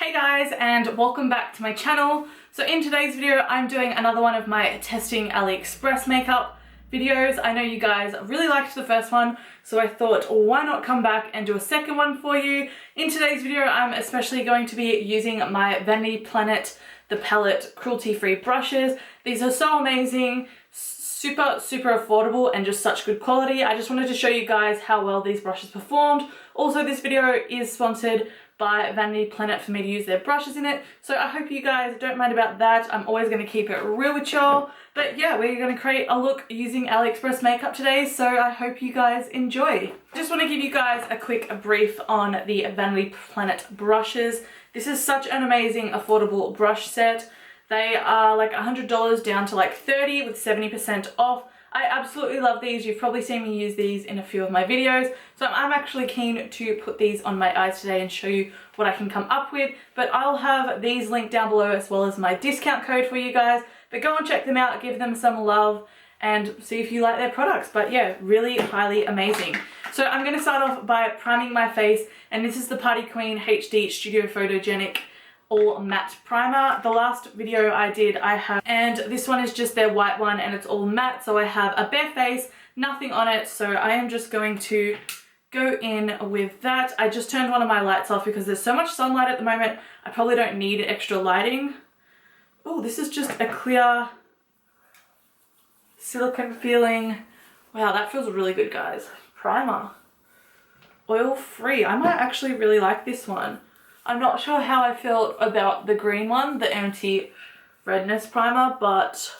Hey guys, and welcome back to my channel. So in today's video I'm doing another one of my testing AliExpress makeup videos. I know you guys really liked the first one, so I thought why not come back and do a second one for you. In today's video I'm especially going to be using my Vanity Planet the palette cruelty-free brushes. These are so amazing, super affordable and just such good quality. I just wanted to show you guys how well these brushes performed. Also, this video is sponsored by Vanity Planet for me to use their brushes in it, so I hope you guys don't mind about that. I'm always going to keep it real with y'all, but yeah, we're going to create a look using Aliexpress makeup today, so I hope you guys enjoy. I just want to give you guys a quick brief on the Vanity Planet brushes. This is such an amazing affordable brush set. They are like $100 down to like $30 with 70% off. I absolutely love these. You've probably seen me use these in a few of my videos. So I'm actually keen to put these on my eyes today and show you what I can come up with. But I'll have these linked down below as well as my discount code for you guys. But go and check them out, give them some love and see if you like their products. But yeah, really highly amazing. So I'm going to start off by priming my face, and this is the Party Queen HD Studio Photogenic all matte primer. The last video I did and this one is just their white one and it's all matte, so I have a bare face, nothing on it, so I am just going to go in with that. I just turned one of my lights off because there's so much sunlight at the moment. I probably don't need extra lighting. Oh, this is just a clear silicone feeling. Wow, that feels really good, guys. Primer, oil free. I might actually really like this one. I'm not sure how I feel about the green one, the anti-redness primer, but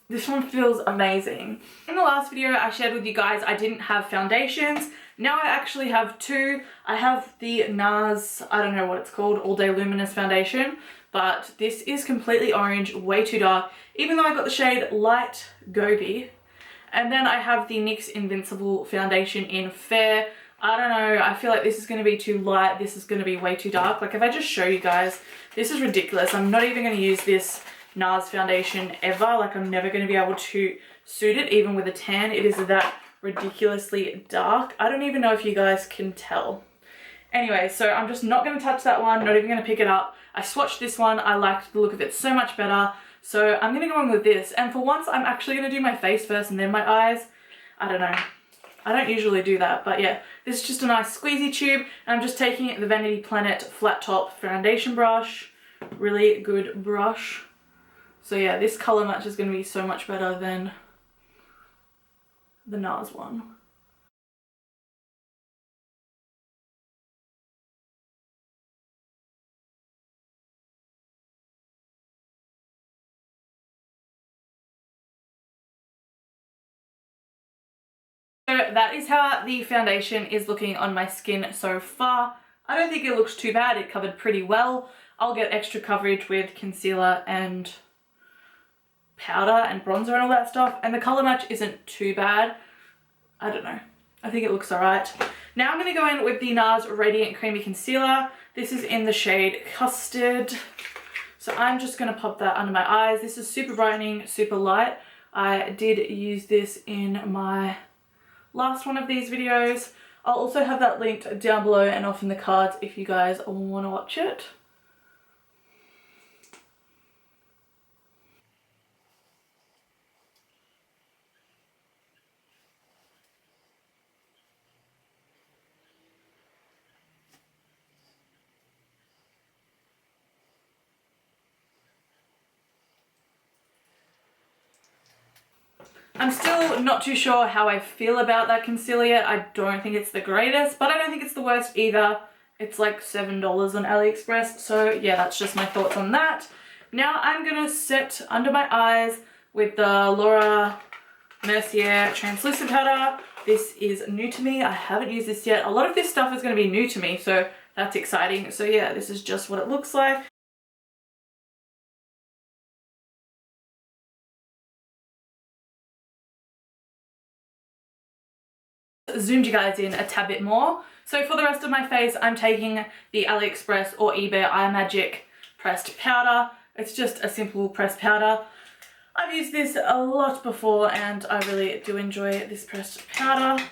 this one feels amazing. In the last video I shared with you guys I didn't have foundations. Now I actually have two. I have the Nars, I don't know what it's called, All Day Luminous Foundation, but this is completely orange, way too dark, even though I got the shade Light Goby. And then I have the NYX Invincible foundation in Fair. I don't know, I feel like this is going to be too light, this is going to be way too dark. Like if I just show you guys, this is ridiculous. I'm not even going to use this Nars foundation ever. Like I'm never going to be able to suit it even with a tan. It is that ridiculously dark. I don't even know if you guys can tell. Anyway, so I'm just not going to touch that one, not even going to pick it up. I swatched this one, I liked the look of it so much better. So I'm going to go in with this. And for once I'm actually going to do my face first and then my eyes. I don't know. I don't usually do that, but yeah, this is just a nice squeezy tube, and I'm just taking the Vanity Planet flat top foundation brush. Really good brush. So yeah, this color match is going to be so much better than the Nars one. So that is how the foundation is looking on my skin so far. I don't think it looks too bad. It covered pretty well. I'll get extra coverage with concealer and powder and bronzer and all that stuff. And the colour match isn't too bad. I don't know. I think it looks alright. Now I'm going to go in with the Nars Radiant Creamy Concealer. This is in the shade Custard. So I'm just going to pop that under my eyes. This is super brightening, super light. I did use this in my last one of these videos. I'll also have that linked down below and off in the cards if you guys want to watch it. I'm still not too sure how I feel about that concealer yet. I don't think it's the greatest, but I don't think it's the worst either. It's like $7 on AliExpress, so yeah, that's just my thoughts on that. Now I'm going to set under my eyes with the Laura Mercier translucent powder. This is new to me. I haven't used this yet. A lot of this stuff is going to be new to me, so that's exciting. So yeah, this is just what it looks like. Zoomed you guys in a tad bit more. So for the rest of my face, I'm taking the AliExpress or eBay Imagic pressed powder. It's just a simple pressed powder. I've used this a lot before and I really do enjoy this pressed powder.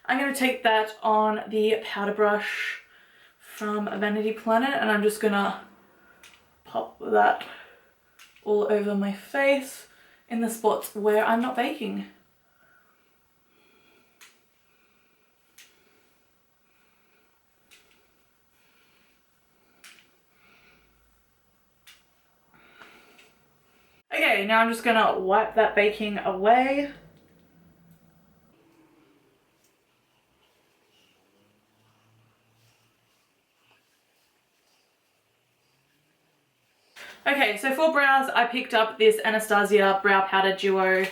I'm going to take that on the powder brush from Vanity Planet, and I'm just gonna pop that all over my face in the spots where I'm not baking. Okay, now I'm just gonna wipe that baking away. Okay, so for brows, I picked up this Anastasia Brow Powder Duo.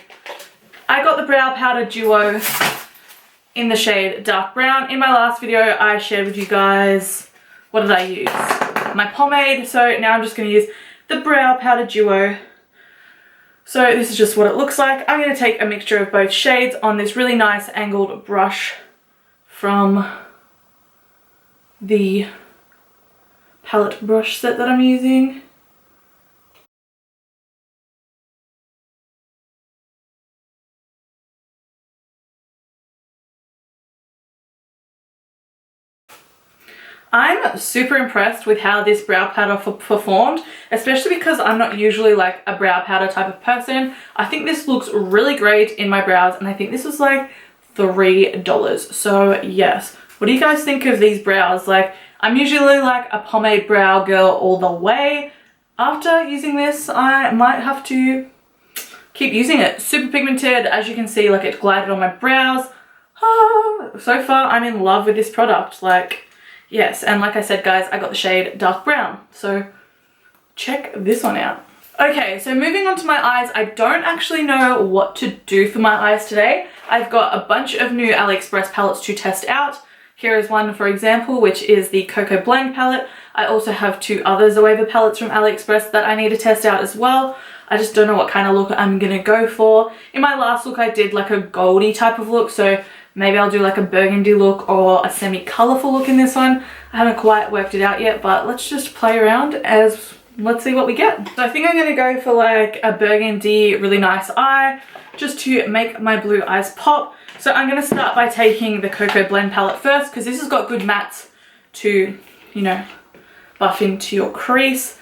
I got the Brow Powder Duo in the shade Dark Brown. In my last video, I shared with you guys, what did I use? My pomade, so now I'm just going to use the Brow Powder Duo. So this is just what it looks like. I'm going to take a mixture of both shades on this really nice angled brush from the palette brush set that I'm using. I'm super impressed with how this brow powder performed, especially because I'm not usually like a brow powder type of person. I think this looks really great in my brows, and I think this was like $3. So yes, what do you guys think of these brows? Like, I'm usually like a pomade brow girl all the way. After using this, I might have to keep using it. Super pigmented, as you can see, like it glided on my brows. So far I'm in love with this product. Like, yes, and like I said guys, I got the shade Dark Brown, so check this one out. Okay, so moving on to my eyes, I don't actually know what to do for my eyes today. I've got a bunch of new AliExpress palettes to test out. Here is one, for example, which is the Cocoa Blend palette. I also have two other Zoeva palettes from AliExpress that I need to test out as well. I just don't know what kind of look I'm gonna go for. In my last look, I did like a goldy type of look, so maybe I'll do like a burgundy look or a semi-colourful look in this one. I haven't quite worked it out yet, but let's just play around as let's see what we get. So I think I'm gonna go for like a burgundy, really nice eye, just to make my blue eyes pop. So I'm gonna start by taking the Cocoa Blend palette first, because this has got good mattes to, you know, buff into your crease.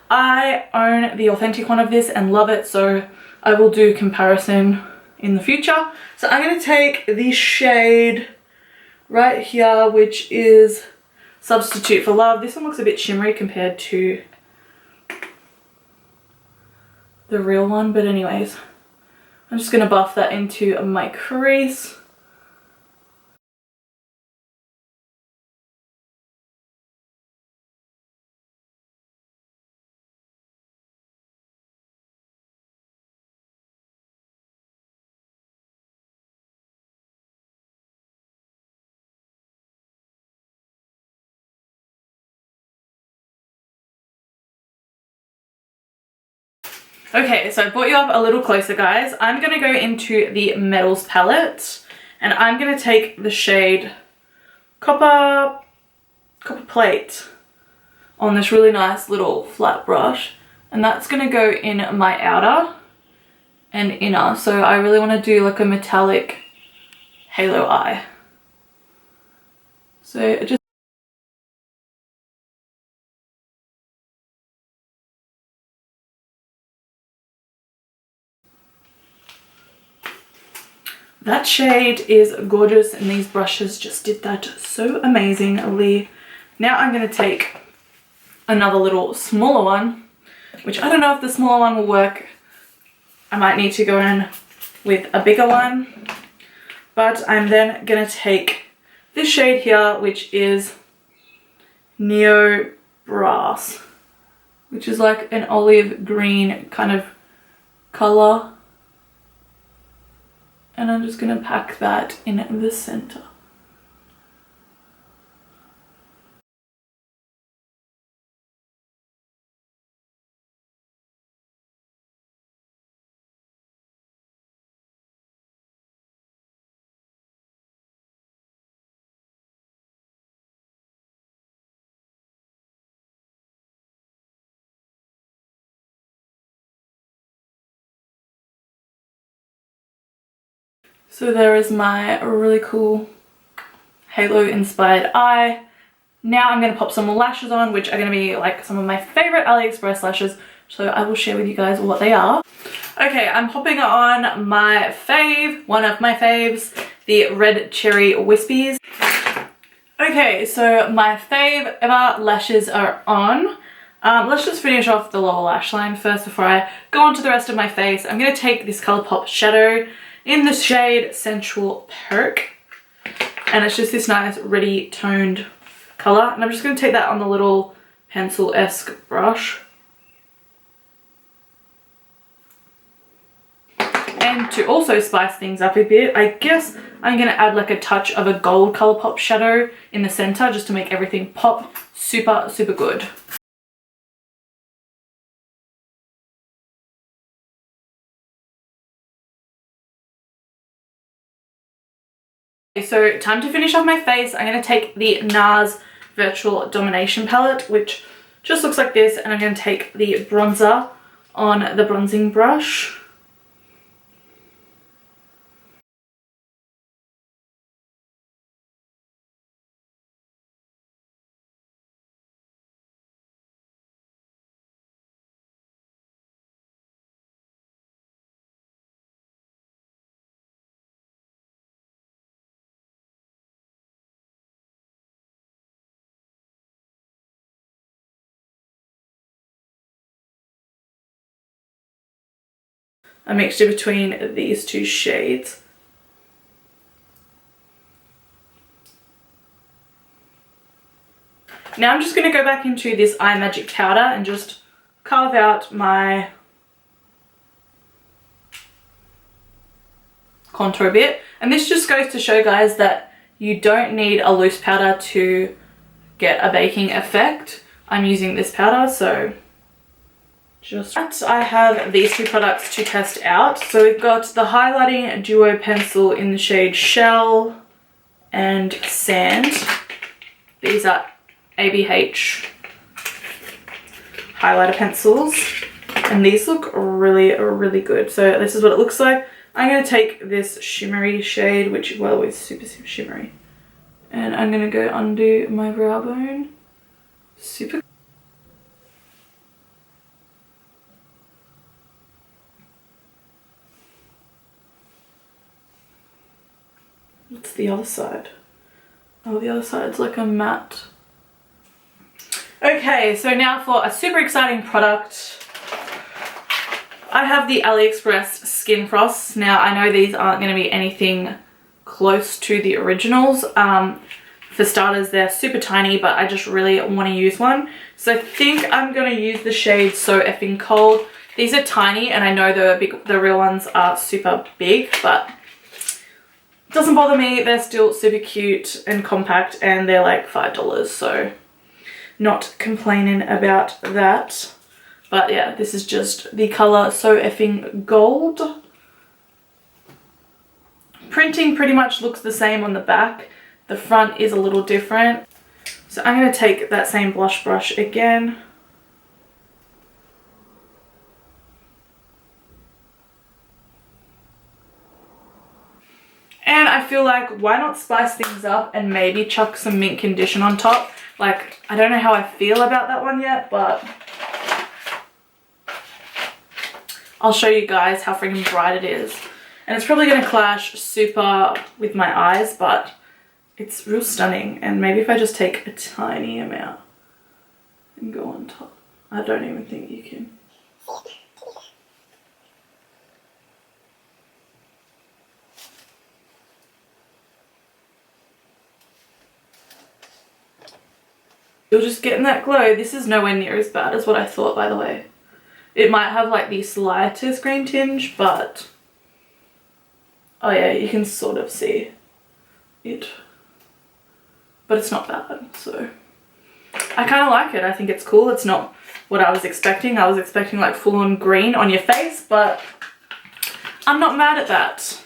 I own the authentic one of this and love it, so I will do comparison in the future. So I'm going to take the shade right here, which is Substitute for Love. This one looks a bit shimmery compared to the real one, but anyways, I'm just going to buff that into my crease. Okay, so I brought you up a little closer, guys. I'm going to go into the Metals palette, and I'm going to take the shade Copper Plate on this really nice little flat brush, and that's going to go in my outer and inner. So I really want to do like a metallic halo eye. So just that shade is gorgeous, and these brushes just did that so amazingly. Now I'm going to take another little smaller one, which I don't know if the smaller one will work. I might need to go in with a bigger one, but I'm then going to take this shade here, which is Neo Brass, which is like an olive green kind of color. And I'm just going to pack that in the center. So there is my really cool halo inspired eye. Now I'm going to pop some lashes on, which are going to be like some of my favorite AliExpress lashes. So I will share with you guys what they are. Okay, I'm popping on my fave, one of my faves, the Red Cherry Wispies. Okay, so my fave ever lashes are on. Let's just finish off the lower lash line first before I go on to the rest of my face. I'm going to take this Colourpop shadow in the shade Sensual Perk. And it's just this nice ready toned colour. And I'm just going to take that on the little pencil-esque brush. And to also spice things up a bit, I guess I'm going to add like a touch of a gold Colourpop shadow in the centre just to make everything pop super, super good. So time to finish off my face. I'm going to take the Nars Virtual Domination palette, which just looks like this, and I'm going to take the bronzer on the bronzing brush. A mixture between these two shades. Now I'm just going to go back into this Imagic powder and just carve out my contour a bit. And this just goes to show, guys, that you don't need a loose powder to get a baking effect. I'm using this powder, so just I have these two products to test out. So we've got the highlighting duo pencil in the shade Shell and Sand. These are ABH highlighter pencils, and these look really, really good. So this is what it looks like. I'm going to take this shimmery shade, which, well, is super, super shimmery, and I'm going to go under my brow bone. Super. What's the other side? Oh, the other side's like a matte. Okay, so now for a super exciting product. I have the AliExpress Skin Frosts. Now, I know these aren't going to be anything close to the originals. For starters, they're super tiny, but I just really want to use one. So I think I'm going to use the shade So Effing Cold. These are tiny, and I know the real ones are super big, but it doesn't bother me. They're still super cute and compact, and they're like $5, so not complaining about that. But yeah, this is just the colour So Effing Gold. Printing pretty much looks the same on the back. The front is a little different. So I'm going to take that same blush brush again. And I feel like, why not spice things up and maybe chuck some mint condition on top? Like, I don't know how I feel about that one yet, but I'll show you guys how freaking bright it is. And it's probably going to clash super with my eyes, but it's real stunning. And maybe if I just take a tiny amount and go on top. I don't even think you can. You're just getting that glow. This is nowhere near as bad as what I thought, by the way. It might have like the slightest green tinge, but oh yeah, you can sort of see it. But it's not bad, so I kind of like it. I think it's cool. It's not what I was expecting. I was expecting like full-on green on your face, but I'm not mad at that.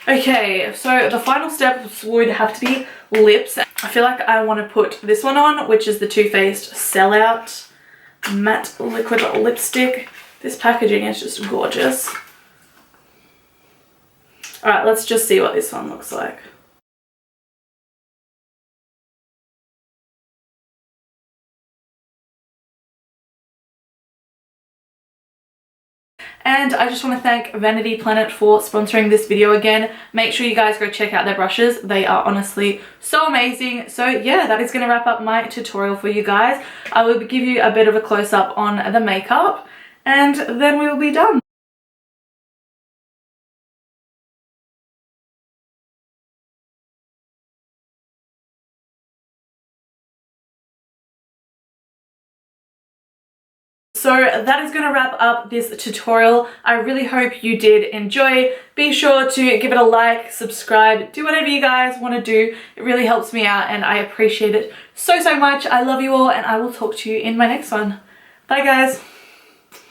Okay, so the final steps would have to be lips. I feel like I want to put this one on, which is the Too Faced Sellout Matte Liquid Lipstick. This packaging is just gorgeous. Alright, let's just see what this one looks like. And I just want to thank Vanity Planet for sponsoring this video again. Make sure you guys go check out their brushes. They are honestly so amazing. So yeah, that is going to wrap up my tutorial for you guys. I will give you a bit of a close-up on the makeup and then we will be done. So that is going to wrap up this tutorial. I really hope you did enjoy. Be sure to give it a like, subscribe, do whatever you guys want to do. It really helps me out and I appreciate it so much. I love you all and I will talk to you in my next one. Bye guys.